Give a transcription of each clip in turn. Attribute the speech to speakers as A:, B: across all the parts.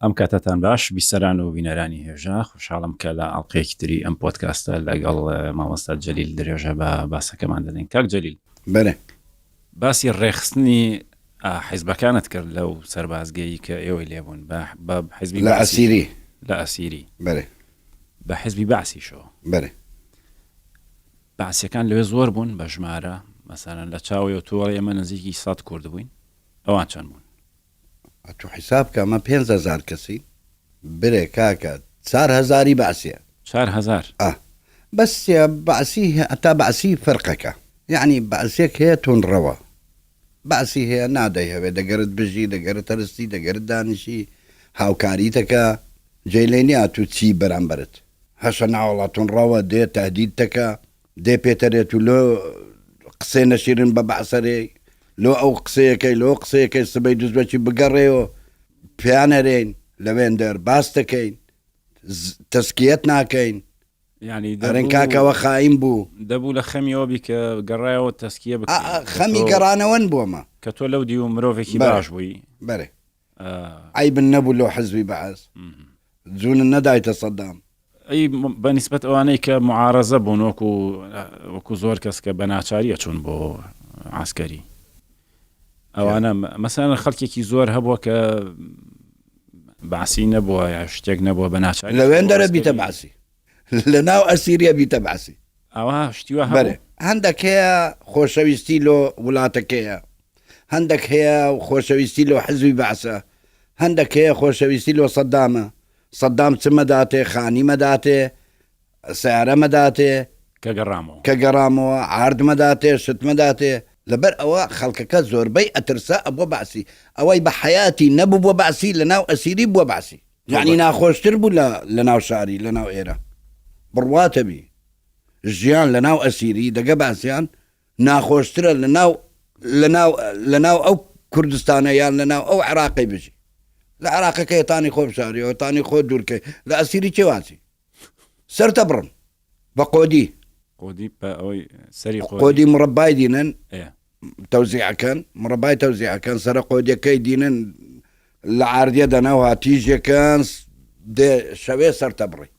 A: ئەم کاتتان باش بیسەران و بینەرانی هێژە خوشحاڵم کە لە ئەڵقەیەکی تری ئەم پۆدکاستە لەگەڵ مامۆستا جەلیل درێژە بە باسەکەمان دەدەین. کاک جەلیل،
B: بەێ
A: باسی ڕێخستنی حیزبەکانت کرد لەو سەربازگەیی کە ئێوەی لێبوون بە حیزبی
B: لە ئەسیری
A: لە ئەسیری
B: بەێ
A: بە حیزبی باسیشەوە.
B: بەێ
A: باسیەکان لەوێ زۆر بوون بە ژمارە، مەسەرەن لە چاوی و تۆڵی ئەمە نزیکی 100 کورد بووین. ئەوان چەند بوون؟
B: تو حساب کە ئەمە 5,000 کەسی برێ کاکە 4,000 باسیە
A: 4,000
B: بەس باسی ئەتا باسی فەرقەکە، یعنی باسیێک هەیە تونڕەوە، باسی هەیە نادەی هەوێ دەگەرت بژی دەگەرت تەرستی دەگەرت دانیشی هاوکاریتەکە جێلێنیا تو چی بەرامبرت هەشە ناوەڵات تونڕەوە دێ تهدیدتەکە دێ پێتەرێت و لۆ قسێ نەشیرن بە بەعسەرێ لۆ ئەو قسەیەکەی لۆ قسەیەکەی سبەی دوزبەکی بگەڕێەوە پیانەرێن لەوێن دەر باس دەکەین تەسکیەت ناکەین،
A: ینی
B: ئەرن کاکەوە خایم بوو
A: دەبوو لە خەمیەوەبی کە گەڕایەوە تەسکیە
B: خەمی گەڕانەوەن بووەمە
A: کە تۆ لەو دی و مرۆڤێکی باش بووی.
B: بەێ عیبن نەبوو لۆ حزبی بەعاز جوونن نەدایتە سەدام
A: ئەی بەنسبەت ئەوانەی کە معارەزە بوون وەکو زۆر کەس کە بە ناچاریە چوون بۆ عسکەری، ئەوانە مەسەن خەڵکێکی زۆر هەبووە کە باسی نەبووە یا شتێک نەبووە بە ناچاری
B: لەوێن دەرە بیتە باسی لە ناو ئەسیریە بیتە باسی
A: ئەوە شتیوە
B: بەێ هەندێک هەیە خۆشەویستی لۆ وڵاتەکەیە، هەندێک هەیە خۆشەویستی لۆ حزبی بەعسە، هەندێک هەیە خۆشەویستی لۆ سەدامە سەدام چمەداتێ خانی مەداتێ سیارە مەداتێ کە گەڕامەوە عاردمەداتێ شتمەداتێ لەبەر ئەوە خەڵکەکە زۆربەی ئەترسا ئەبووە باسی ئەوەی بە حیاتی نەبوو بووە باسی لە ناو ئەسیری بووە باسی، یعنی ناخۆشتر بوو لە ناو شاری لە ناو ئێرە بڕواتەبی ژیان لە ناو ئەسیری دەگە باسییان ناخۆشترە لە ناو ئەو کوردستانە یان لە ناو ئەو عراقی بژی لە عراقەکە تانی خۆ بشاریەوە تانی خۆ دوورکەی لە ئەسیری چێواسی سەرتە بڕن بە قۆدی قۆدی مڕبای دینن تەوزیعەکەن مڕبای تەوزیعەکەن سەرە قۆدیەکەی دینن لە عاردیە دەناوها تیژەکەن دێ شەوێ سەرتە بڕی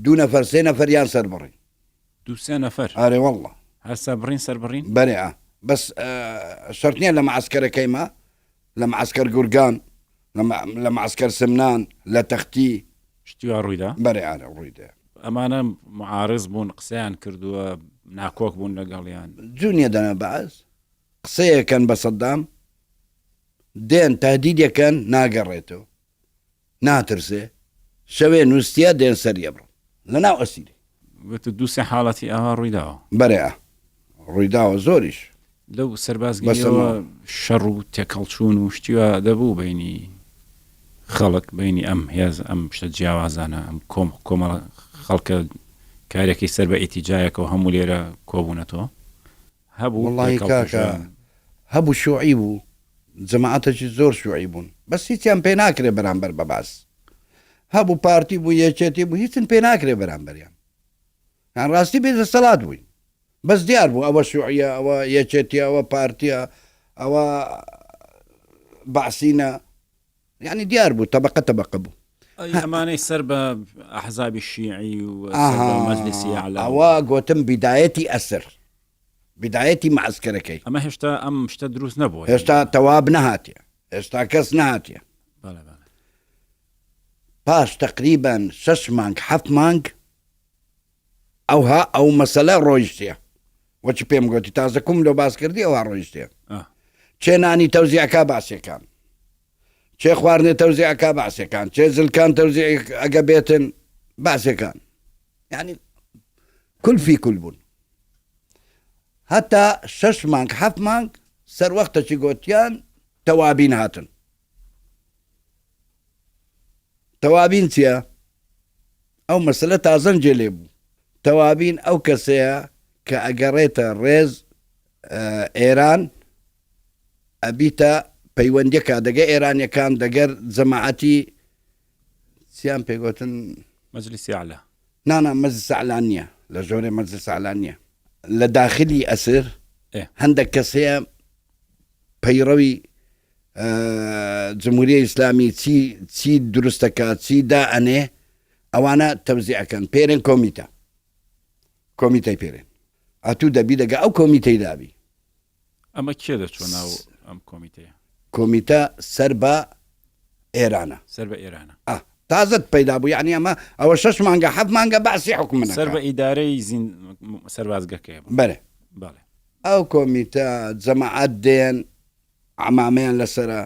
B: 2 نەفەر 3 نەفەریان سەر بڕی
A: 2 نەفەر
B: ئارێ وەڵڵا
A: هەستا بڕین سەر بڕین
B: بەێ بەس شەرت نییە لە معسکەرەکەیما لە معسکەر گورگان لە معسکەر سمنان لە تەختی
A: شتیوە ڕوویدا
B: بەێ ئارە ڕوویدا
A: ئەمانە معارز بوون قسەیان کردووە ناکۆک بوون لەگەڵیان
B: جوونیە دەنە بەعاز قسەیەکەن بە سەدام دێن تهدیدەکەن ناگەڕێتەوە ناترسێ شەوێ نووسە دێن سەریە بڕ لە ناو ئەسیری
A: 2 حاڵەتی ئاوا ڕوویداوە
B: بەێ ڕوویداوە زۆریش
A: لەو سەربازگەیەوە شەڕ و تێکەڵچوون و شتیوە دەبوو بینی خەڵک بینی ئەم هێز ئەم شتە جیاوازانە ئەم کۆمەڵ خەڵکە کارێکی سەر بە ئیتیجایەکەەوە هەموو لێرە کۆبوونەتەوە هەبوو
B: وڵی کاکە هەبوو شوعی بوو جەماعەتێکی زۆر شوعی بوون بەس هیچیان پێ ناکرێ بەرامبەر بە باس هەبوو پارتی بوو یەکێتی بوو هیچن پێ ناکرێ بەرامبەریان یان ڕاستی بێتە سەلات بووین بەس دیار بوو ئەوە شوعیە ئەوە یەکێتی ئەوە پارتیە ئەوە باسیینە یعنی دیار بوو تەبقە بوو
A: ئەمانەی سەر بە ئەحزابی شیعی و مەجلیسی ئەعلا
B: ئەوە گوتم بیدایەتی ئەسر بیدایەتی معسکەرەکەی
A: ئەمە هێشتا ئەم شتە دروست نەبووە
B: هێشتا تەواب نەهاتیە هێشتا کەس نهاتیە پاش تقریبان 6 مانگ 7 مانگ ئەو مەسەلە ڕۆیشتە وەچی پێم گوتی تازە کوم لە باس کردی ئەوە ڕۆیشتە چێ نانی تەوزیعەکە باسیەکان چێ خواردنێ تەوزیعەکە باسیەکان چێ زلکان تەوزیع ئەگە بێتن باسیەکان یعنی کولفی کول بوون هەتا 6 مانگ 7 مانگ سەر وەختەی گوتیان تەوابین هاتن تەوابین چییە؟ ئەو مەسەلە تازەن جێلێ بوو تەوابین ئەو کەسەیە کە ئەگەڕێتە ڕێز ئێران ئەبیتە پەیوەندیەکە دەگە ئێرانیەکان دەگەر جەماعەتی چیان پێگوتن
A: مەجلیسی ئەعلا
B: نانە مەجلیس ئەعلا نییە لە ژۆرێ مەجلیس ئەعلا نییە لە داخلی ئەسر هەندێک کەس هەیە پەیڕەوی جمهوریە ئیسلامی چی دروستەکە چی دائەنێ ئەوانە تەوزیعەکەن پێرێن کۆمیتەی پێرێن ئەتوو دەبی دەگە ئەو کۆمیتەی دابی
A: ئەمە کێ دەچۆ ناو ئەم کۆمیتەیە
B: کۆمیتە سەر بە ئێرانە
A: سەر بە ئێرانە
B: تازت پەیدا بوو یعنی ئەوە 6 مانگە 7 مانگە باسی حکومەکە
A: سەر بە ئیدارەی سەربازگەکەیە
B: بەرێ
A: بەڵێ
B: ئەو کۆمیتە جەماعەت دێن عمامەیان لەسرە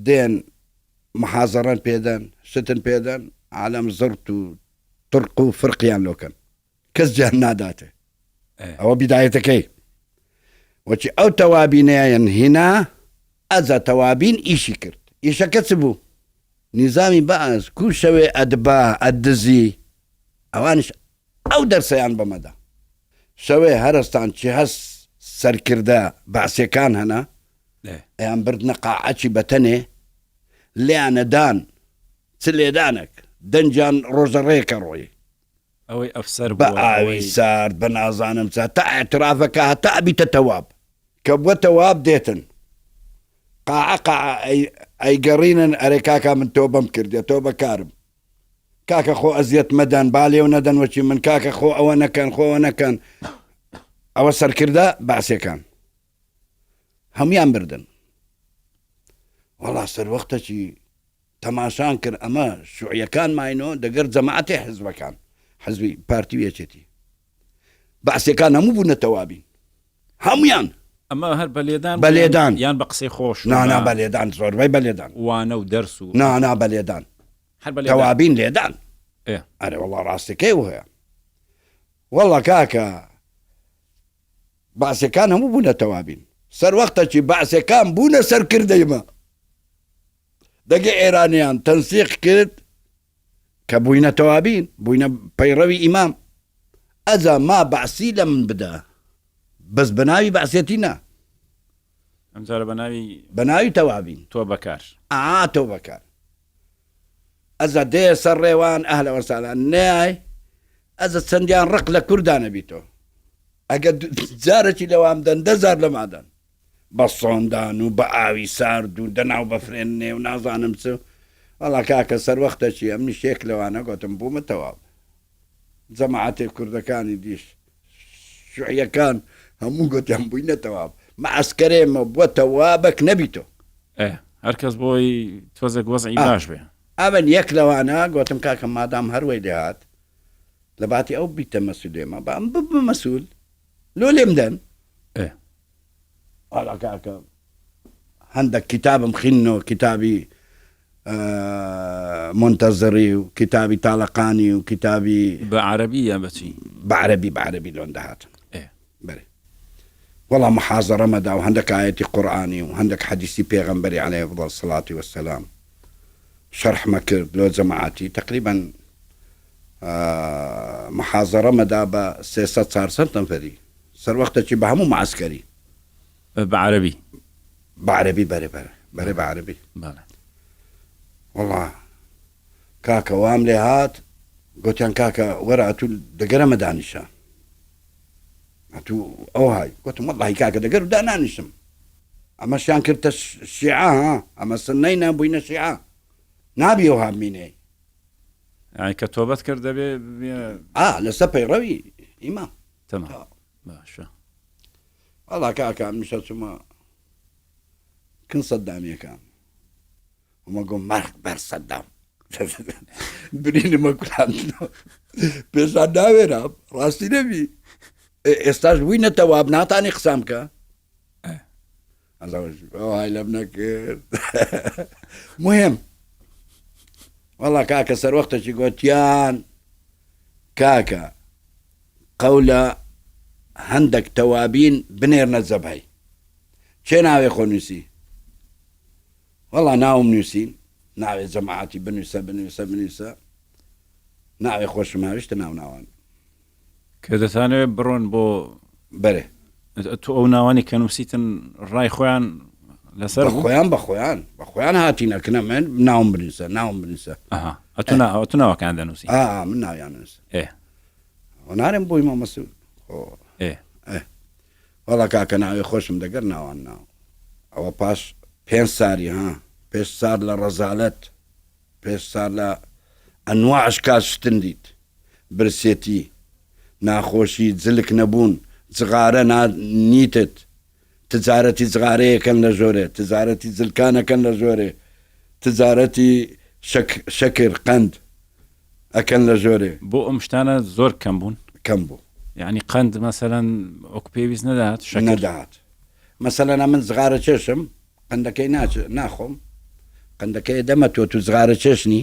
B: دێن محازەڕەن پێدەن شتن پێدەن عالەم زرت و ترق و فرقیان لۆکەن کەس جیان ناداتێ ئەوە بیدایەتەکەی وەچی ئەو تەوابینەیەن هینا ئەزە تەوابین ئیشی کرد ئیشەکە چ بوو نیزامی بەعز کو شەوێ ئەدبا ئەدزی ئەوانش ئەو دەرسەیان بەمەدا شەوێ هەرستان چی هەست سەرکردە باسیەکان هەنا ئەیان بردنە قاعەچی بەتەنێ لیانەدان چ لێدانێک دەنجان ڕۆژەڕێکە ڕۆی
A: ئەوەی ئەفسەر
B: بە ئاوی سارد بە نازانم چا تا ئاعترافەکە هەتا ئەبیتە تەواب کە بووە تەواب دێتن قاعە ئەیگەڕینن ئەرێ کاکا من تۆ بەم کردێ تۆ بەکارم کاکە خۆ ئەزیەت مەدەن بالێ و نەدەن وەچی من کاکە خۆ ئەوە نەکەن خۆەوە نەکەن ئەوە سەرکردە باسیەکان هەمویان بردن وەڵا سەر وەختەکی تەماشان کرد ئەمە شوعیەکان ماینۆ دەگەر جەماعەتێ حزبەکان حزبی پارتی وێچێتی باسیەکان هەموو بوونە تەوابین هەمویان
A: ئەمە هەر
B: بەلێدان
A: یان بە قسەی خۆش
B: نانا بەلێدان زۆربەی بەلێدان
A: وانە و دەرس و
B: نانا بەلێدان تەوابین لێدان ئەرێ وەڵا ڕاستەکەی وهەیە وەڵا کاکە باسیەکان هەموو بوونە تەوابین سەر وەختەکی باسیەکان بوونە سەرکردەیمە دەگە ئێرانیان تەنسیق کرد کە بووینە تەوابین بووینە پەیڕەوی ئیمام ئەجا ما باسی لە من بدە بەس بەناوی باسیەتی نا
A: ئەمجارە
B: بەناوی تەوابین
A: تۆ بەکار
B: تۆ بەکار ئەزە دێ سەر ڕێوان ئەهلە وەسالان نای ئەزە چەندیان ڕق لە کوردانە بیتۆ ئەگە جارێکی لەوام دەن 10,000 لەمادەن بە سۆندان و بە ئاوی سارد و دەناو بەفرێنێ و نازانم چ وەڵا کاکە سەر وەختەکی ئەمنی شێک لەوانە گۆتم بوومە تەواو جەماعەتێ کوردەکانی دیش شوعیەکان هەموو گوتیان بووینە تەواو مەعسکەرێمە بووە تەوابەک نەبیتۆ
A: هەر کەس بۆی تۆزێک وەزعی باش بێ
B: ئەمن یەک لەوانە گوتم کاکە مادام هەروەی لێهات لە باتی ئەو بیتە مەسولێمە بە ئەم ببە مەسول لۆ لێم دەن وەڵا کاکە هەندێک کتابم خوێندنەوە کتابی منتەزری و کتابی تاڵەقانی و کتابی
A: بە عەرەبی یان بەچی
B: بە عەرەبی لۆن دەهاتن بەێ وەڵا محازەڕە مەدا و هەندێک ئایەتی قورئانی و هەندێک حەدیسی پێغەمبەری عەلەیهی ئەفضەل الصەلاة وەسسەلام شەرحمە کرد لۆ جەماعەتی تقریبا محازەڕە مەدا بە 300-400 نەفەری سەر وەختێکی بە هەموو معسکەری
A: بە عەرەبی
B: بەرێ بە عەرەبی وەڵا کاکە وام لێ هات گوتیان کاکە وەرە ئەتوو دەگەرەمە دانیشە ئەتوو ئەو های گوتم وەڵڵاهی کاکە دەگەر و دانانیشم ئەمەشیان کردە شیعە ئەمە سنەی نابووینە شیعە نابی ئەو هامینەی
A: کە تۆبەت کرد دەبێ
B: لەسەر پەیڕەوی ئیمام
A: تەمام باشە
B: وەڵا کاکە میشە چمە کن سەدامیەکان ومە گۆم مەرگ بەر سەدام برینمە کولاندنەوە پێشان ناوێرە ڕاستی نەبی ئێستاش بووینە تەواب ناتانی قسام کە ئەوهای لەم نەکرد مهم وەڵا کاکە سەر وەختێکی گوتیان کاکە قەولە هەندێک تەوابین بنێرنە زەبای چێ ناوێ خۆ نووسی وەڵا ناوم نووسین ناوێ جەماعەتی بنووسە ناوێ خۆشم هاویشتە ناوناوان
A: کە دەتانەوێت بڕۆن بۆ
B: بەرێ
A: تۆ ئەو ناوانی کە نووسیتن ڕای خۆیان لەسەر
B: بە خۆیان هاتینەکەنە من ناوم بنووسە
A: ئەتو ناوەکان دەنووسی
B: من ناویان نووسە نارێم بۆی مەسول وەڵا کاکە ناوێ خۆشم دەگەر ناوان ناو ئەوە پاش 5 ساری ها 5 سار لە ڕەزالەت 5 سار لە ئەنواعش کاتشتن دیت برسێتی ناخۆشی جلک نەبوون جغارە نیتت تجارەتی جغارەیەکەن لە ژۆرێ تجارەتی جلکانەکەن لە ژۆرێ تجارەتی شەکر قەند ئەکەن لە ژۆرێ
A: بۆ ئەم شتانە زۆر کەم بوون
B: کەم بوو
A: یعنی قەند مەسەلەن ئۆک پێویست نەدات
B: نەدات مەسەلەن من زغارە چێشم قەندەکەی ناخۆم قەندەکەی دەمە تۆ تو زغارە چێشنی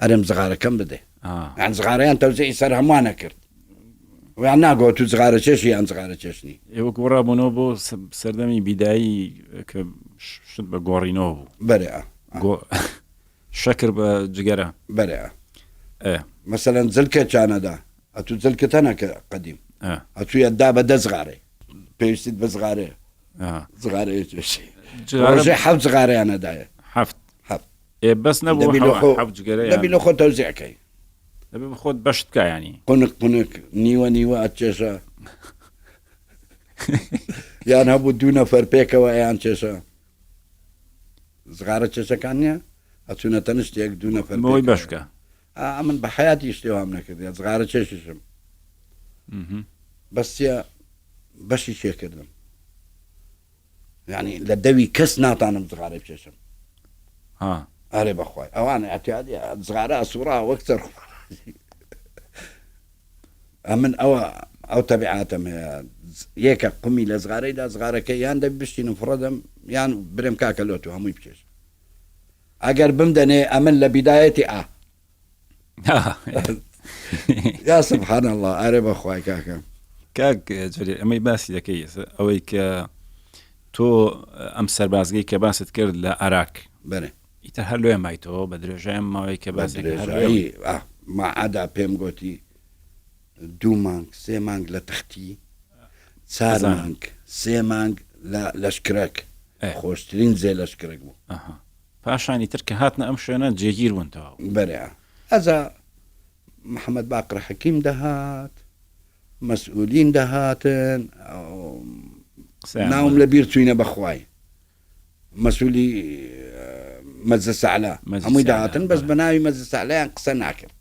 B: ئەرم زغارەکەم بدێ یان زغارەیان تەوزەی سەر هەمووانە کرد ویان ناگۆ تو زغارە چێشی یان زغارە چێشنی
A: ئێوە گۆڕابوونەوە بۆ سەردەمی بیدایی کە شت بە گۆڕینەوە بوو
B: بەرێ
A: شەکر بە جگەرە
B: بەرێ مەسەلەن جلکە چانەدا ئەتو جلکە نەکە قەدیم ئەتوویە دا بە دە زغارێ پێویستیت بە زغارێ زغارەیە چێشی ڕۆژێ حەوت زغارەیانەدایە
A: هەفت بەس نەبوو جگەرە
B: دەبی لە خۆ تەوزیعەکەی
A: دەبێ بە خۆت بەشت بکە ینی
B: قونک نیوە ئەچێشە یان هەبوو دوو نەفەر پێکەوە یان چێشە زغارە چێشەکان نییە ئەچوونە تەنشتێک دوو نەفەر
A: بۆی بەشکە
B: من بە حیاتی شتێوام نەکردی زغارە چێشیشم بەستە بەشی چێکردم یعنی لە دەوی کەس ناتانم زغارە بچێشم ئارێ بەخوای ئەوانە ئەتیادی زغارە ئەسوورا وەکتەر من ئەو تەبیعاتم هەیە یەکە قومی لە زغارەیدا زغارەکەی یان دەبی بشتینم فڕەدەم یان برێم کاکە لۆتو هەمووی بچێش ئەگەر بمدەنێ ئەمن لە بیدایەتی یا سبحان الله ئارێ بەخوای کاکە
A: کاک ئەمەی باسی دەکەی ئەوەی کە تۆ ئەم سەربازگەی کە باست کرد لە عراق
B: بەێ
A: ئیتر هەر لێ مایتەوە بە درێژەیە ماوەی کە باسی
B: ماعادا پێم گوتی 2 مانگ 3 مانگ لە تەختی 4 مانگ 3 مانگ لە لەشکرەک خۆشترین جێ لەشکرێک بوو
A: پاشانی تر کە هاتنە ئەم شوێنە جێگیر بوونتەوە
B: بەرێ ئەزا محەممەد باقر حەکیم دەهات مەسئولین دەهاتن ناوم لە بیر چوینە بەخوای مەسئولی مەجلس ئەعلا هەمووی داهاتن بەس بە ناوی مەجلس ئەعلایان قسە ناکرد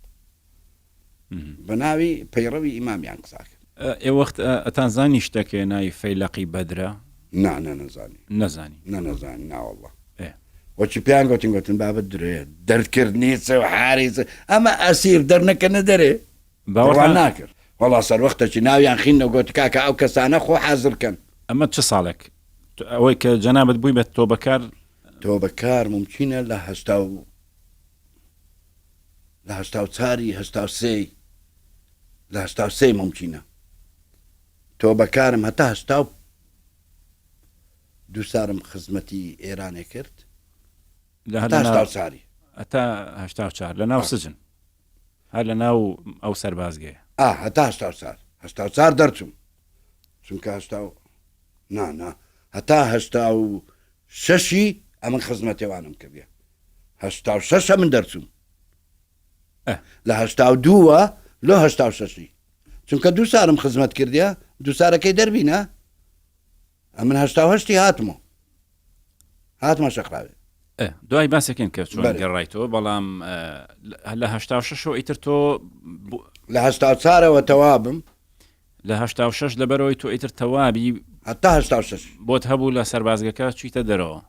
B: بە ناوی پەیڕەوی ئیمامیان قسا کرد
A: ئێوەخت ئەتانزانی شتێکە ناوی فەیلەقی بەدرە نەزانی
B: ناوەڵڵە وەچی پیان گوتین بابەت درێ دەردکردنیچە و حاریچە ئەمە ئەسیر دەرنەکەنە دەرێ باوەڕان ناکرد وەڵا سەر وەختەی ناویان خینە گوتی کاکە ئەو کەسانە خۆ حازرکەن
A: ئەمە چه ساڵێک ئەوەی کە جەنابەت بووی بە
B: تۆ بەکار ممکنە لە هەشتا و چاری هەشتا و سێ لە هەشتا و سێ ممکنە تۆ بەکارم هەتا هەشتا و دوو سارم خزمەتی ئێرانێ کرد هەتا ساری
A: هەتا هەشتا و چار لە ناو سجن هەر لە ناو ئەو سەربازگەیە
B: هەتا هەشتا و چار دەرچوم چونکە هەتا هەشتا و شەشی ئەمن خزمەتێوانم کردە هەشتا و شەشە من دەرچوم لە هەشتا و دووە لۆ هەشتا و شەشی چونکە دوو سارم خزمەت کردە دوو سارەکەی دەربینە ئەمن هەشتا و هەشتی هاتمە شەقراوێ
A: دوای باسێکن کە چۆن گەڕایتەوە بەڵام لە هەشتا و شەش ئیتر تۆ
B: لە هەشتا و چارەوە تەوابم
A: لە هەشتا و شەش لەبەرەوەی تۆ ئیتر تەوابی
B: هەتا هەشتا و شەش
A: بۆت هەبوو لە سەربازگەکە چیتە دەرەوە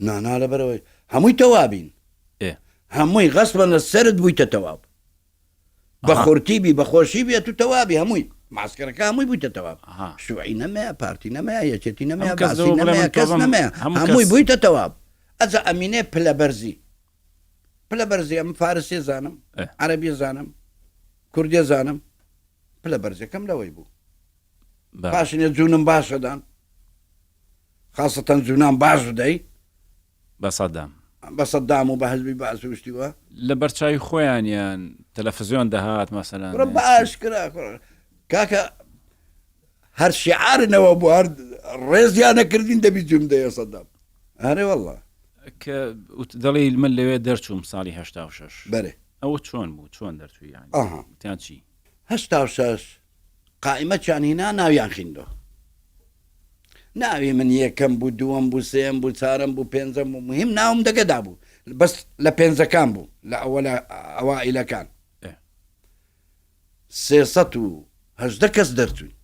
B: نانا لەبەرەوەی هەمووی تەوابین هەمووی غەسبە لە سەرت بوویتە تەواب بە خورتیبی بە خۆشی بێت و تەوابی هەمووی ماسکەرەکە هەمووی بوویتە تەواب شوعی نەمەیە پارتی نەمەیە یەکێتی نەمەیە باسی نەمەیە کەس نەمەیە هەمووی بوویتە تەواب ئەجا ئەمینێ پلە بەرزی ئەم فارسی زانم عەرەبی زانم کوردی زانم پلە بەرزەکەم لەوەی بوو پاشنێ جوونم باشەدان خاصەتەن جوونان باش دەی بە سەدام و بە حەزبی باس وشتیوە
A: لە بەرچاوی خۆیان یان تەلەڤیزیۆن دەهات مەسەلەن
B: باش کرا کاکە هەر شیعارنەوە بوو هەر ڕێزیان نەکردین دەبی جوم دەیە سەدام هەرێ وەڵڵا
A: کە دەڵی من لەوێ دەرچووم ساڵی هەشتا و شەش
B: بەرێ
A: ئەوە چۆن بوو چۆن دەرچووی یان چی
B: هەشتا و شەش قائمەتیان هینا ناویان خیندۆ ناوی من یەکەم بوو دووەم بوو سێم بوو چارەم بوو پێنجەم بوو مهم ناوم دەگەدا بوو بەس لە پێنجەکان بوو لە ئەوائیلەکان 318 کەس دەرچووین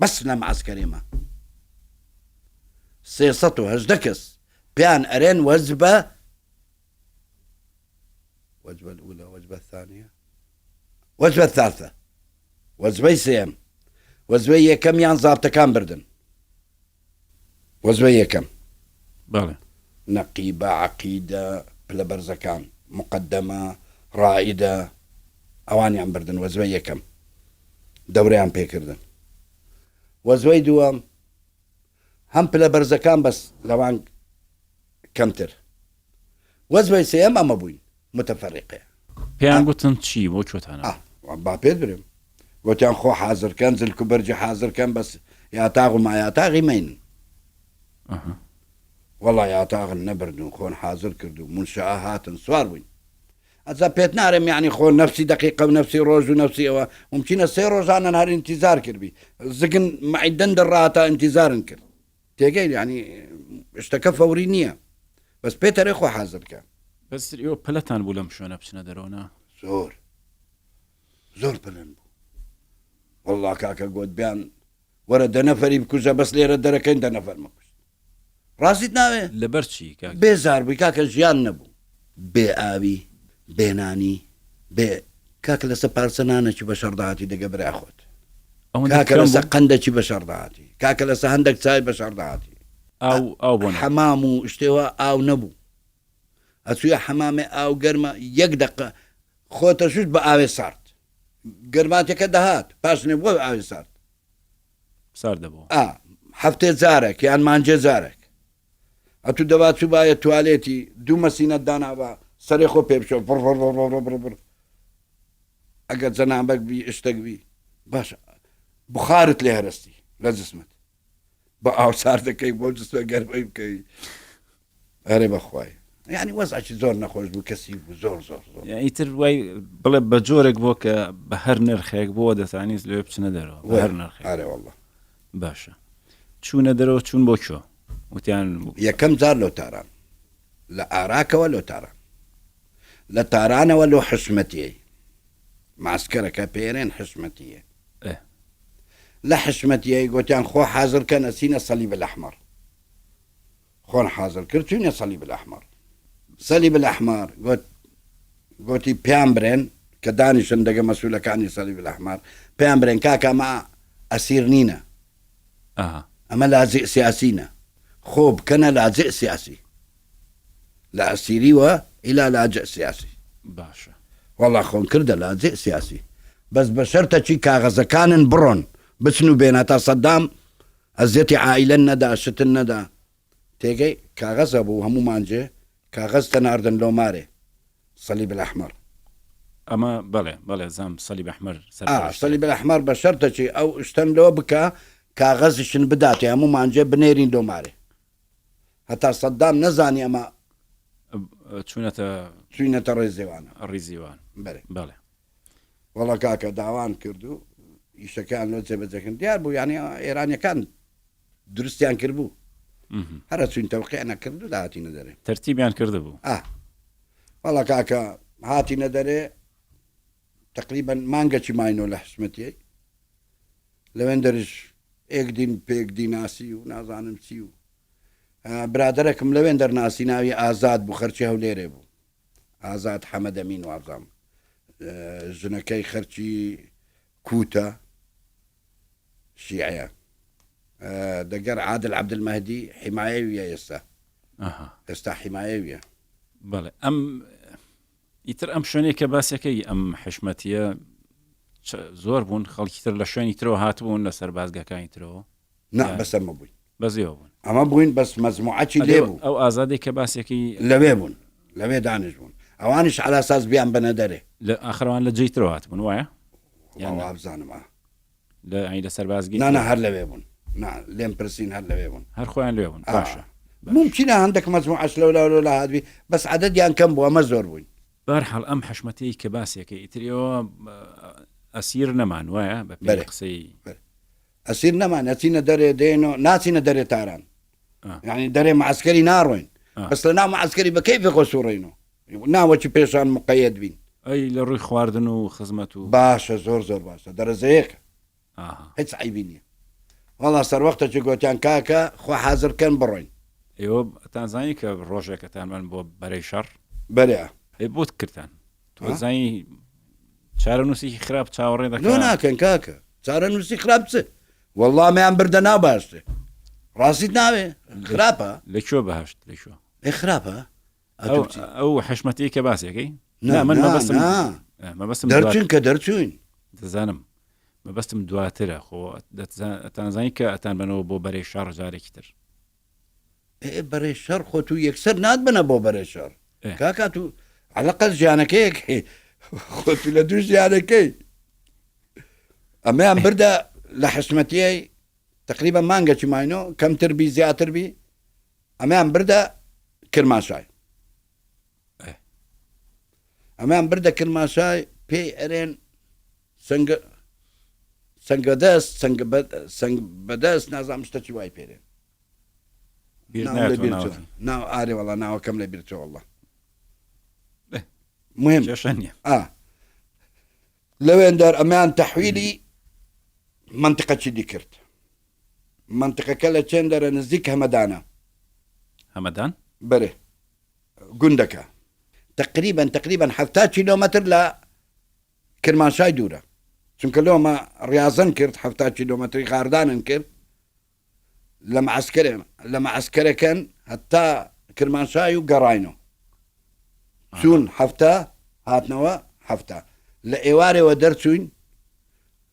B: بەس لە معسکەرێمە 318 کەس پێیان ئەرێن وەجبە الأولى وجبة الثانية وجبة الثالثة وجبەی سێم وەزبەی یەکەمیان زابتەکان بردن وەزبەی یەکەم
A: بەڵێ
B: نەقیبە عەقیدە پلە بەرزەکان مقدمە ڕائیدە ئەوانیان بردن وەزبەی یەکەم دەورەیان پێکردن وەزبەی دووەم هەم پلە بەرزەکان بەس لەوان کەمتر وەزبەی سێم ئەمە بووین متفەرقێ
A: پێیان گوتن چی بۆ چۆتانە
B: با پێت برم گوتیان خۆ حازرکەن زلک و بەرجی حازرکەن بەس یاتاغ و مایاتاغی مەینن وەڵا یاتاغن نەبردون خۆن حازر کرد و منشەئە هاتن سوار بووین ئەجا پێت نارێم یعنی خۆ نەفسی دقیقە و نەفسی ڕۆژ و نەفسی ئەوە ممکنە 3 ڕۆژانن هەر ئینتیزار کردبی زگن مەعیدەن دەڕاتە ئینتیزارن کرد تێگەی یعنی شتەکە فەوری نییە بەس پێتەرێ خۆ حازرکە
A: بەس ئێوە پلەتان بوو لەم شوێنە بچنە دەرەوە
B: زۆر پلن بوو والله کاکە گوت بیان وەرە 10 نەفەری بکوژە بەس لێرە دەرەکەین 10 نەفەر مەکوشت ڕاستیت ناوێ
A: لەبەر چی
B: بێزار بووی کاکە ژیان نەبوو بێ ئاوی بێنانی بێ کاکە لەسەر پارچە نانەکی بە شەڕداهاتی دەگە برای خۆت کاکە لەسەر قەندەکی بە شەڕداهاتی کاکە لەسەر هەندێک چای بە شەڕداهاتی
A: ئاو بۆ
B: حەمام و شتێوە ئاو نەبوو ئەچوویە حەمامێ ئاو گەرمە 1 دقە خۆتە شوت بە ئاوێ سارد گەرماتێکە دەهات پاشنێ بۆ ئاوێ سارد
A: سارد دەبوو
B: هەفتێ جارێک یان مانجێ جارێک ئەتوو دەبات چوو باە توالێتی 2 مەسینەت داناوە سەرێ خۆ پێ بشە بڕ ئەگەر جەنابەک بی شتێک بی باشە بخارت لێ هەرستی لە جسمت بە ئاو ساردەکەی بۆ جسمە گەرمەی بکەی ئەرێ بەخوای یعنی وەزعی زۆر نەخۆش بوو کەسی بوو زۆر
A: ئیتر وای بڵێ بە جۆرێک بۆ کە بە هەر نرخێک بۆ دەتانیست لێ بچنە دەرەوە بە هەر نرخێک
B: ئارێ وەڵڵا
A: باشە چوونە دەرەوە چوون بۆ چۆ وتیان
B: یەکەم جار لەو تاران لە ئاراکەوە لەو تاران لە تارانەوە لەو حشمەتیەی ماسکەرەکە پێێنێن حشمەتیە لە حشمەتیەی گوتیان خۆ حازرکەن ئەچینە سەلیب الأحمر خۆن حازر کرد چوینە سەلیب الأحمر سەلیب الأحمر گوتی پێیان برێن کە دانیشن دەگە مەسئولەکانی سەلیب الأحمر پێیان برێن کاکە ئەمە ئەسیر نینە ئەمە لاجئ سیاسینە خۆ بکەنە لاجئ سیاسی لە ئەسیریوە ئیلا لاجئ سیاسی
A: باشە
B: وەڵا خۆن کردە لاجئ سیاسی بەس بە شەرتە چی کاغەزەکانن بڕۆن بچن و بێنە تا سەدام ئەزیەتی عائیلە نەدا شتن نەدا تێگەی کاغەزە بوو هەموو مانجێ کاغەز تەناردن لۆمارێ سەلیب الأحمر
A: ئەمە بەڵێ زام سەلیب ئەحمەر
B: سەلیب الأحمر بە شەرتە چی ئەو شتن لەوە بکە کاغەزیشن بداتێ هەموو مانجێ بنێرین لۆمارێ هەتا سەدام نەزانی ئەمە چوینەتە
A: ڕێزیوان بەڵێ
B: وەڵا کاکە داوان کرد و ئیشەکان لۆ جێبەجەکردن دیار بوو یعنی ئێرانیەکان دروستیان کرد بوو هەرە چوین تەوقیع نەکرد و داهاتینە دەرێ
A: تەرتیبیان کرده بوو
B: وەڵا کاکە هاتینە دەرێ تقریبا مانگەکی ماینەوە لە حشمەتیەی لەوێن دەرش ئێک پێک دیناسی و نازانم چی و برادەرێکم لەوێن دەرناسی ناوی ئازاد بوو خەرچی هەولێرێ بوو ئازاد حەمەدەمین وابزانم ژنەکەی خەرچی کوتە شیعە دەگەر عادل عەبدولمەهدی حیمایەویە ئێستا حیمایەویە
A: بەڵێ ئیتر ئەم شوێنێک کە باسەکەی ئەم حشمەتیە زۆر بوون خەڵکی تر لە شوێنی ترەوە هاتبوون لەسەر بازگەکانی ترەوە
B: بەسەمە بووین
A: بەزیەوە بوون
B: ئەمە بووین بەس مەزموعەکی لێ بوو
A: ئەو ئازادی کە باسێکی
B: لەوێ بوون لەوێ دانیش بوون ئەوانش عەلا ساز بیان بەنە دەرێ
A: لە ئاخرەوان لە جێی ترەوە هاتبوون وایە
B: بزانم
A: لە سەربازگی
B: نانە هەر لەوێ بوون لێم پرسین هەر لەوێ بوون
A: هەر خۆیان لێ بوون باشە
B: ممکنە هەندێک مەزموعەش لەولا هاتبی بەس عەدەدیان کەم بوو ئەمە زۆر بووین
A: بەرحەڵ ئەم حشمەتەی کە باسێکە ئیتریەوە ئەسیر نەمان وایە بە پێ قسەی
B: أسير نما نسينا دري دينو ناسينا دري تاران يعني دري معسكري ناروين بس لنا معسكري بكيف غسورينو ناوة بيشان مقيد بين
A: أي لروي خواردنو خزمتو
B: باشا زور باشا درزيك هيتس عيبيني والله صار وقتا جوتان كاكا خو حاضر كان بروين
A: ايوب تانزاني كروجا كتان من بو بري شر
B: بريا
A: اي بوت كرتان تو زاني شارنوسي خراب تشاوري داك
B: لا كان كاكا شارنوسي خرابته والله ما عم بردنا باشته راسي ناوي خرابه
A: ليشو بهشت ليشو
B: خرابه
A: او حشمتي كباسيكي
B: لا من ما بس
A: ما بس
B: درچون
A: تزانم ما بس دواتره خو تانزاني كاتان بنو بو بري شر جاري كتر
B: بري الشر خو تو يكسر ناد بنا بو بري الشر كاكا تو على الاقل جانكيك خو تو لدوش جانكي اما ام بردا لحشمتي تقريبا مانجا ماينو كم تربي زيادة تربي اما ام بردا كرماشاي اما ام بردا كرماشاي بي ارين سنگداس نازم مشتكي واي بيرين ناو آري والله ناو كم لبيرتو والله مهم
A: جاشانيا
B: لو اندر امان تحويلي منطقة شدي كرت منطقة كلا تشندر نزيك
A: همدان
B: بره قندكا تقريبا حتى كيلومتر لا كرمانشاي دورة چونك لو ما رياضن كرت حتى كيلومتر غاردان كرت لما عسكري كان حتى كرمانشاي وقراينو شون حفتا هاتنوا حفتا لإيواري ودرسون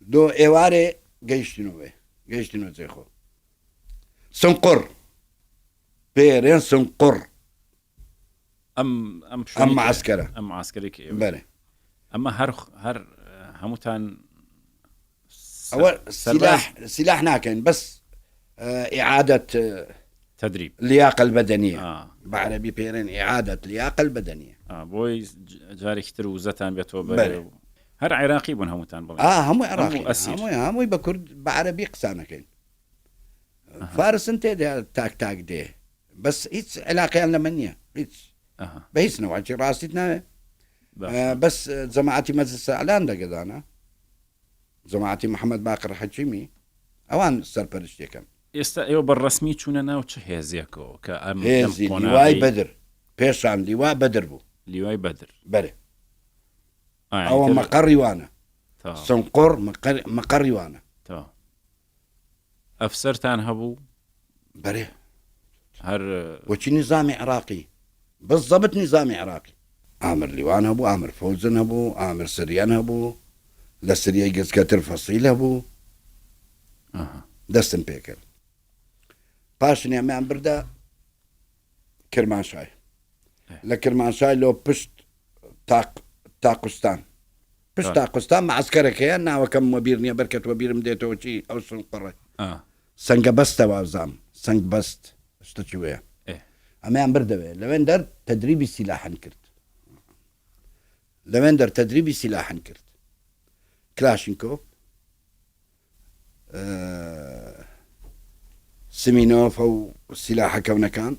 B: دو إيواري جيشتنو زي خو سنقر بيرين سنقر
A: أم
B: عسكرة
A: أم عسكري كي
B: بله
A: أما هر هموتان
B: أول سلاح ناكن بس إعادة
A: تدريب
B: اللياقة البدنية بعربي بيرين إعادة اللياقة البدنية
A: بوي جاري كتر وزتان بيتو هر عراقي بون هموتان بلين
B: همو عراقي همو بكرد بعربي قسانكين فارس انت ده تاك ده بس هيتس علاقة لنا منيا هيتس بهيس نوع راستنا بس جماعتي مجلس اعلان ده قدانا جماعتي محمد باقر حجيمي اوان سرپرشتي كان
A: يو بالرسمي چونه ناو چه هزيكو كأم
B: هزي لواي بدر بيشان لواء بدر بو
A: لواي بدر
B: بله او مقر وانا سنقر مقر وانا
A: افسرتان هبو
B: بله
A: هر
B: وشي نظامي عراقي بالضبط نظامي عراقي عامر ليوان هبو عامر فوزن هبو عامر سريان هبو لسريا قز كتر فصيل هبو دستن بيكر باشن يا مان بردا كرمانشاي لكرمانشاي لو بشت تاقستان بشت تاقستان مع عسكرك يا ناو كم وبيرني بركة وبير مديتو وشي او سنقرة سنگ بست وازام سنگ بست اشتشوية اما بردا لوين در تدريبي سلاحا كرت لوين در تدريبي سلاحا كرت كلاشينكوف سمينوف او سلاح كونه كان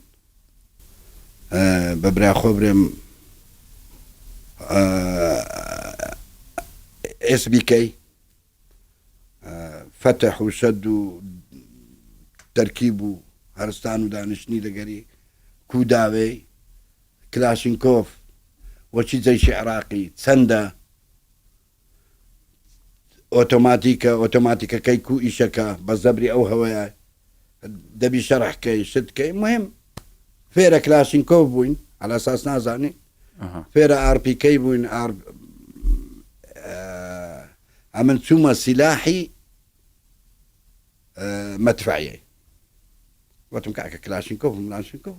B: ببرا خبرم اس بي كي فتح وشد تركيبه هرستان ودانشني لقري كوداوي كلاشينكوف وشي زي شي عراقي تسندا اوتوماتيكا كيكو إيشكا بالزبري او هوايا دبي شرح كي شد كي مهم فيرا كلاشينكوف بوين على اساس نازاني فيرا ار بي كي بوين عمل ثم سلاحي مدفعية وتم كعك كلاشينكوف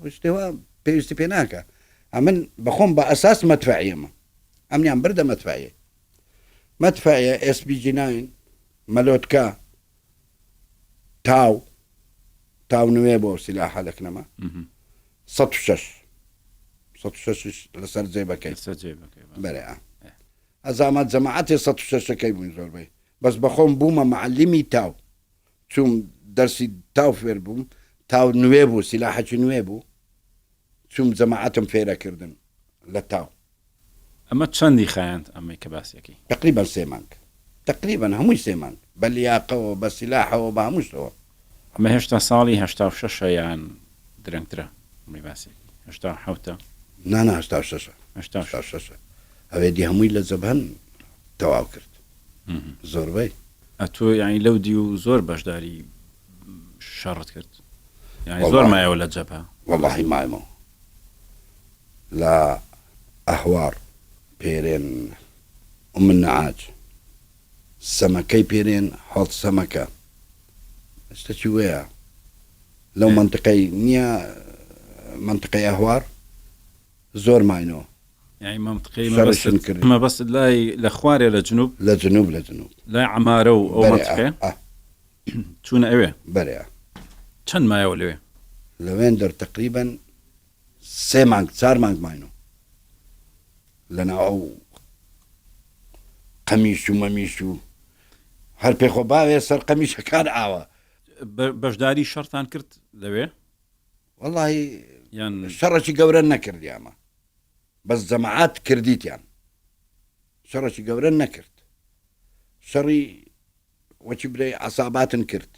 B: اشتوا بيستي بيناكا عمل بخون بأساس مدفعية ما أمني عم بردا مدفعية اس بي جي 9 ملوتكا تاو نويبو سلاح لك نما سطشش لسر زيبكي بلا أزامات جماعتي سطشش كيبون زور بي بس بخون بوما معلمي تاو چوم دەرسی تاو فێر بووم تاو نوێ بوو سیلاحەکی نوێ بوو چوم جەماعەتم فێرەکردن لە تاو
A: ئەمە چەندی خایاند ئەمەی کە باسیەکەی
B: تقریبا 3 مانگ تقریبا هەمووی 3 مانگ بە لیاقەوە بە سیلاحەوە بە هەمووشەوە
A: ئەمە هێشتا ساڵی 86 یان درەنگترە ئەمەی باسیەکەی 87
B: نانا 86 ئەوێ دی هەمووی لە جەبهەن تەواو کرد زۆربەی
A: ئەتۆ یانی لەو دی و زۆر بەشداری شەڕت کرد یانی زۆر مایەوە لە جەبهە
B: واللهی مایمەوە لە ئەهوار پێرێن من نەعاج سەمەکەی پێرێن هەڵ سەمەکە شتێکی وەیە لەو منطقەی نییە منطقەی ئەهوار زۆر ماینەوە
A: یعنی منطقەی
B: شەڕشن کرد
A: مەبەست لای لە خوارێ لە جنوب
B: لە جنوب
A: لای عەمارە و ئەو منطقەیە چوونە ئەوێ
B: بەرێ
A: چەند مایەوە لەوێ
B: لەوێن دەر تقریبا 3 مانگ 4 مانگ ماینەوە لەناو قەمیش و مەمیش و هەر پێخۆ باوێ سەر قەمیشەکان ئاوە
A: بەشداری شەڕتان کرد لەوێ
B: واللهی
A: یان
B: شەڕێکی گەورە نەکردی ئەمە بەس جەماعەت کردیتیان شەڕێکی گەورە نەکرد شەڕی وەچی برێ عەساباتن کرد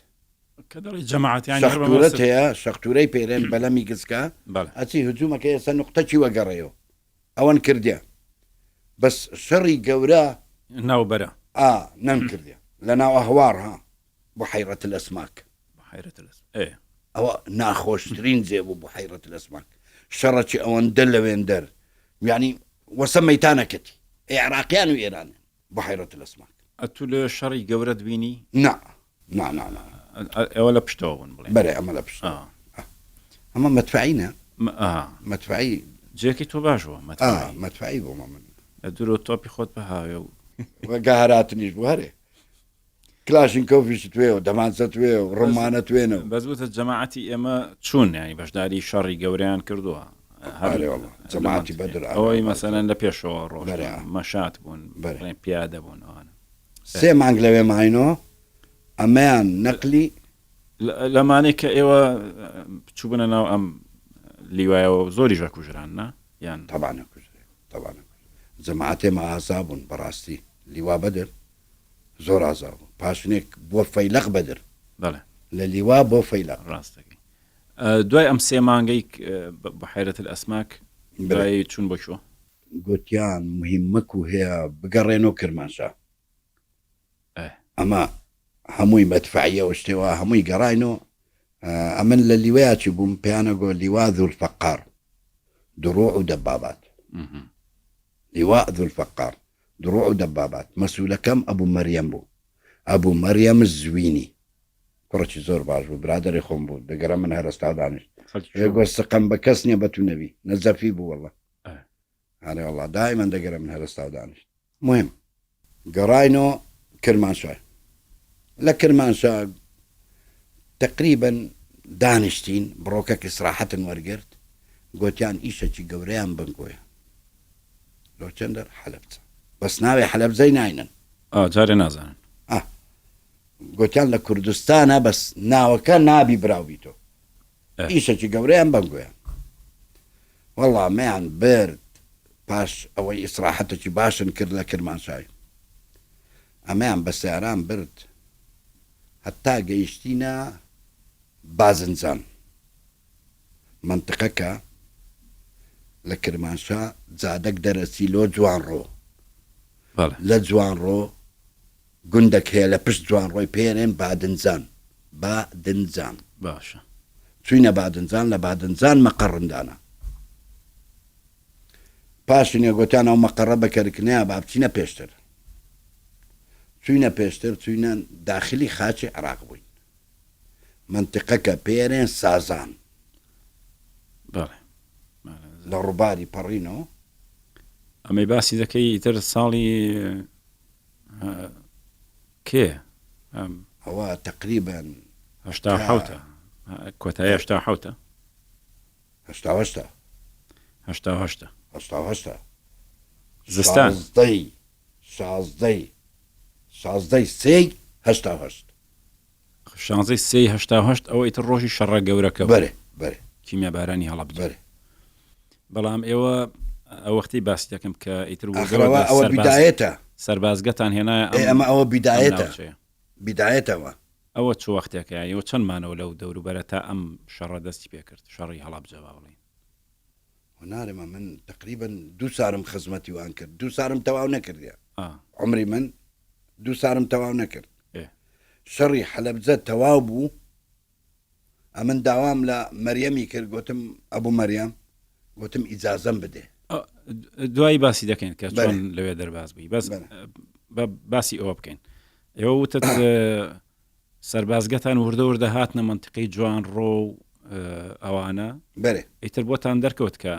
A: کە دەڵی جەماعەت یانی
B: شەختورەت هەیە شەختورەی پێرێن بەلەمی گسکە
A: بەڵێ
B: ئەچی هجوومەکە ئێستا نوقتەکی وەگەڕێەوە ئەوەن کردیە بەس شەڕی گەورە
A: ناوبەرە
B: نەمکردیە لە ناو ئەهوار ها بحیرەت الأسماك
A: بحیرەت الأسماك
B: ئەوە ناخۆشترین جێ بوو بحیرەت الأسماك شەڕەکی ئەوەندە لەوێن دەر یعنی وەسە مەیتانەکەتی عێراقیان و ئێران بحیرەت الأسماك
A: ئەتو لە شەڕی گەورەت بینی
B: نا
A: ئەوە لە پشتەوە بوون بڵێ
B: بەرێ ئەمە لە پشت ئەمە مەدفعینە مەدفعی
A: جێکی تۆ باشەوە
B: مەدفعی بوومە من
A: لە دوورۆ تۆپی خۆت بەهاوێ و
B: گەهراتنیش بوو هەرێ کلاشین کۆفیش توێ و دەمانچە توێ و ڕمانە توێنەوە
A: بەزبووتە جەماعەتی ئێمە چوون ینی بەشداری شەڕی گەوریان کردووە
B: جەماعەتی بەدر
A: ئەوەی مەسەلەن لە پێشەوە ڕۆژ مەشات بوون پیادە بوون ئەوانە
B: 3 مانگ لەوێ ماینەوە ئەمەیان نەقلی
A: لەمانەی کە ئێوە چوبنە ناو ئەم لیوایەوە زۆری ژە کوژران نا یان
B: تەبانە کوژرێ جەماعەتێ ئازا بوون بەڕاستی لیوا بەدر زۆر ئازا بوو پاشنێک بۆ فەیلق بەدر
A: بەڵێ
B: لە لیوا بۆ فەیلق
A: ڕاستەکەی دوای ئەم 3 مانگەی بحیرەت الأسماک دوای چوون بۆ شوە
B: گوتیان مهمەک و هەیە بگەڕێنەوە کرمانشاه ئەمە هەمووی مەدفعیە و شتێوە هەمووی گەڕاینەوە ئەمن لە لیوەیەکی بووم پێیانەگۆ لیوا ذوالفەقار دروع و دەبابات لیوا ذوالفەقار دروع و دەبابات مەسئولەکەم ئەبوو مەریەم بوو ئەبوو مەریەم زوینی کوڕێکی زۆر باش بوو برادەری خۆم بوو دەگەرە من هەرستا دانیشت گۆ سقم بە کەس نییە بەتو نەبی نەزەفی بوو وەڵڵە هەرێ وەڵڵا دایمەن دەگەرە من هەرستا دانیشت مهم گەڕاینەوە کرمانشاه لە کرمانشاه تقریبا دانیشتین بڕۆکەک ئیسراحەتن وەرگرت گوتیان ئیشەکی گەورەیان بنگۆیە لۆ چەندەر حەلەبجە بەس ناوێ حەلەبجەی ناینن
A: جارێ نازانن
B: گوتیان لە کوردستانە بەس ناوەکە نابی براوبیتۆ ئیشەکی گەورەیان بنگۆیە وەڵڵا مەیان برد پاش ئەوەی ئیسراحەتێکی باشن کرد لە کرمانشای ئەمەیان بە سیاران برد هەتا گەیشتینە بازنجان منطقەکە لە کرمانشاه جادەک دەرەچی لۆ جوانڕۆ لە جوانڕۆ گوندەک هەیە لە پشت جوانڕۆی پێرێن بادنجان
A: باشە
B: چوینە بادنجان لە بادنجان مەقەڕندانە پاشنێ گوتیان ئەو مەقەڕە بەکەرکنەیە با بچینە پێشتر چوینە پێشتر چوینە داخلی خاچی عێراق بووین منطقەکە پێرێن سازان لە ڕووباری پەڕینەوە
A: ئەمەی باسی دەکەی ئیتر ساڵی کێ
B: ئەوە تقریبا
A: 1970 کۆتایی 1970 زستان
B: شازدەی سێی 1970
A: شانزەی 388 ئەوە ئیتر ڕۆژی شەڕە گەورەکە
B: بەرێ بەرێ
A: کیمیا بارانی هەڵەبجە
B: بەرێ
A: بەڵام ئێوە ئەو وەختی باسی دەکەم کە ئیتر
B: ئەخرەوە ئەوە بیدایەتە
A: سەربازگەتان هێنایە
B: ئەمە ئەوە بیدایەتەوە
A: ئەوە چ وەختێکە ئەوە چەندمانەوە لەو دەوروبەرە تا ئەم شەڕە دەستی پێکرد شەڕی هەڵەبجە بڵین
B: هۆنارێمە من تقریبا 2 سارم خزمەتی وان کرد 2 سارم تەواو نەکردیا عمری من 2 سارم تەواو نەکرد شەڕی حەلەبجە تەواو بوو ئەمن داوام لە مەریەمی کرد گوتم ئەبوو مەریەم گوتم ئیجازەم بدێ
A: دوایی باسی دەکەین کە چۆن لەوێ دەرباز بووی بەس باسی ئەوە بکەین ئێوە وتت سەربازگەتان وردە وردە هاتنە منتیقەی جوان ڕۆ و ئەوانە
B: بەرێ
A: ئیتر بۆتان دەرکەوت کە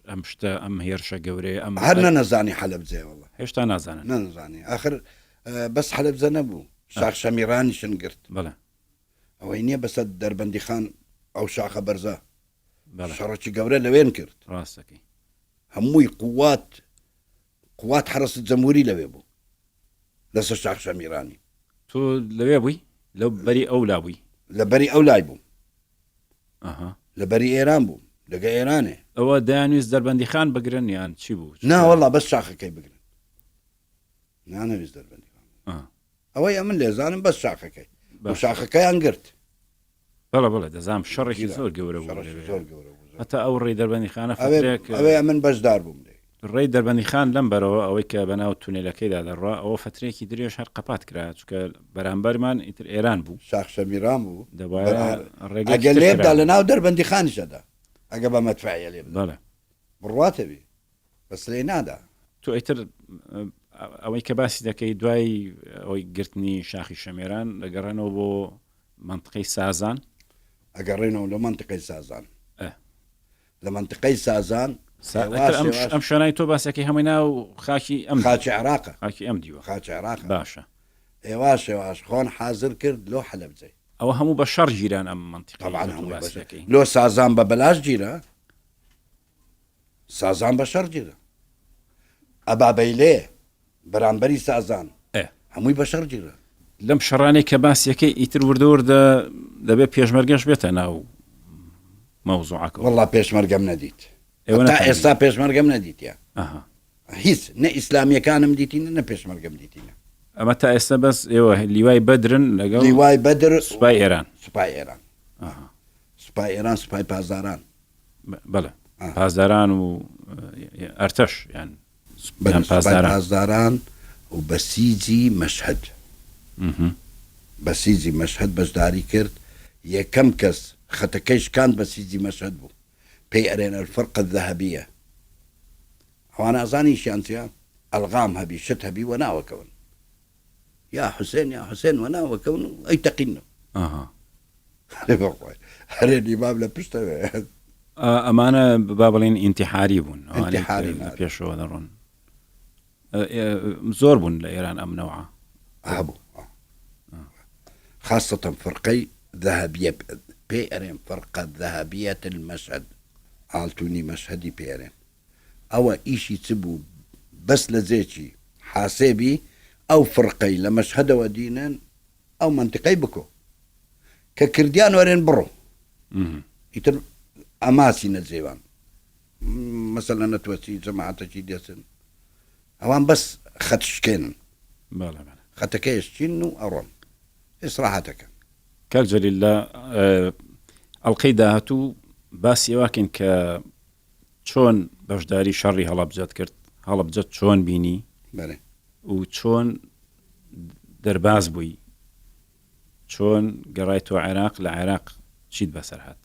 A: ئەم شتە ئەم هێرشە گەورەیە ئەم
B: هەر نەزانی حەلەبجە وەڵڵا
A: هێشتا نازانن
B: نەزانی آخر بەس حەلەبجە نەبوو شاخ شەمیرانیشن گرت
A: بەڵێ
B: ئەوەی نییە بەسەر دەربەندی خان ئەو شاخە بەرزە شەڕەکی گەورە لەوێن کرد
A: ڕاستەکەی
B: هەمووی قوات حرەست جەمهوری لەوێ بوو لەسەر شاخ شەمیرانی
A: تۆ لەوێ بووی لەو بەری ئەو لا بووی
B: لە بەری ئەو لای بوو لە بەری ئێران بوو لەگە ئێرانێ
A: ئەوە دایانویست دەربەندی خان بگرن یان چی بوو
B: ناوەڵا بەس شاخەکەی بگرن نانەویست دەربەندی ئەوەی ئەمن لێزانم بەس شاخەکەی شاخەکەیان گرت
A: بەڵە دەزانم شەڕێکی زۆر گەورە بوو هەتا ئەو ڕێی دەربەندی خانە
B: ئەوەی من بەشدار بووم
A: ڕێی دەربەندی خان لەم بەرەوە ئەوەی کە بەناو تونێلەکەیدا دەڕوا ئەوە فترێکی درێژ هەر قەپات کرا چکە بەرامبەرمان ئیتر ئێران بوو
B: شاخ شەمیران بوو
A: ئەگە
B: لێبدا لە ناو دەربەندی خانیشەدا ئەگە بە مەدفعیە لێ
A: بەڵێ
B: بڕواتەبی بەس لێ نادا
A: تۆ ئیتر ئەوەی کە باسی دەکەی دوای ئەوەی گرتنی شاخی شەمێران دەگەڕێنەوە بۆ منتقەی سازان
B: ئەگەڕێنەوە لە منتقەی سازان لە منتقەی سازان
A: ئەم شوێنای تۆ باسەکەی هەمووی ناو خاکی ئەم
B: خاچی عێراقە
A: خاکی ئەم دیوە
B: خاچی عێراق
A: باشە
B: ئێواش خۆن حازر کرد لۆ حەلەبجەی
A: ئەوە هەموو بە شەڕ گیران ئەم منتیقە
B: لۆ سازان بە بەلاش گیرە سازان بە شەڕ گیرە ئەبابەیلێ بەرامبەری سازان هەمووی بە شەڕ گیرە
A: لەم شەڕانەی کە باسیەکەی ئیتر وردەوردە دەبێت پێشمەرگەش بێتە ناو مەوزوعەکە
B: وەڵڵا پێشمەرگەم نەدیت تا ئێستا پێشمەرگەم نەدیتە هیچ نە ئیسلامیەکانم دیتینە نە پێشمەرگەم دیتینە
A: ئەمە تا ئێستا بەس ئێوە لیوای بەدرن لەگەڵ
B: لیوای بەدر
A: سوپای ئێران
B: سوپای ئێران سوپای ئێران سوپای پازداران
A: بەڵێ پازداران و ئەرتەش یان
B: پازداران و بەسیجی مەشهەد بەسیجی مەشهەد بەشداری کرد یەکەم کەس خەتەکەی شکاند بەسیجی مەشهەد بوو پێی ئەرێن الفرقة الذهبية ئەوان ئازانی شیانچیان ئەلغام هەبی شت هەبی وە ناوەکەون یا حوسێن وە ناوەکەون و ئەی تەقینەوە هەرێنی باب لە پشتەوێ
A: ئەمانە با بڵێن ئینتیحاری بوون پێشەوە دەڕۆن زۆر بوون لە ئێران ئەم نەوعە
B: هەبوو خاصة فرقەی ذهبية پێی ئەرێن فرقة ذهبية المەشهەد ئاڵتونی مەشهەدی پێرێن ئەوە ئیشی چ بوو بەس لە جێکی حاسێبی ئەو فرقەی لە مەشهەدەوە دینن ئەو منتیقەی بکۆ کە کردیان وەرێن بڕۆ ئیتر ئەماسی نەجێوان مەسەلە نەتوەچی جەماعەتێکی دێچن ئەوان بەس خەتشکێنن خەتەکەیشچین و ئەڕۆن ئێسراحەتەکە
A: کەرجەلیللا ئەڵقەی داهاتوو باسی واکەین کە چۆن بەشداری شەڕی هەڵەبجەت کرد هەڵەبجەت چۆن بینی و چۆن دەرباز بووی چۆن گەڕایتۆ عێراق لە عێراق چیت بەسەر هات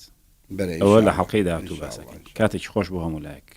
A: ئەوە لە حەڵقەی داهاتوو باسەکەین کاتێکی خۆش بۆ هەموو لایەک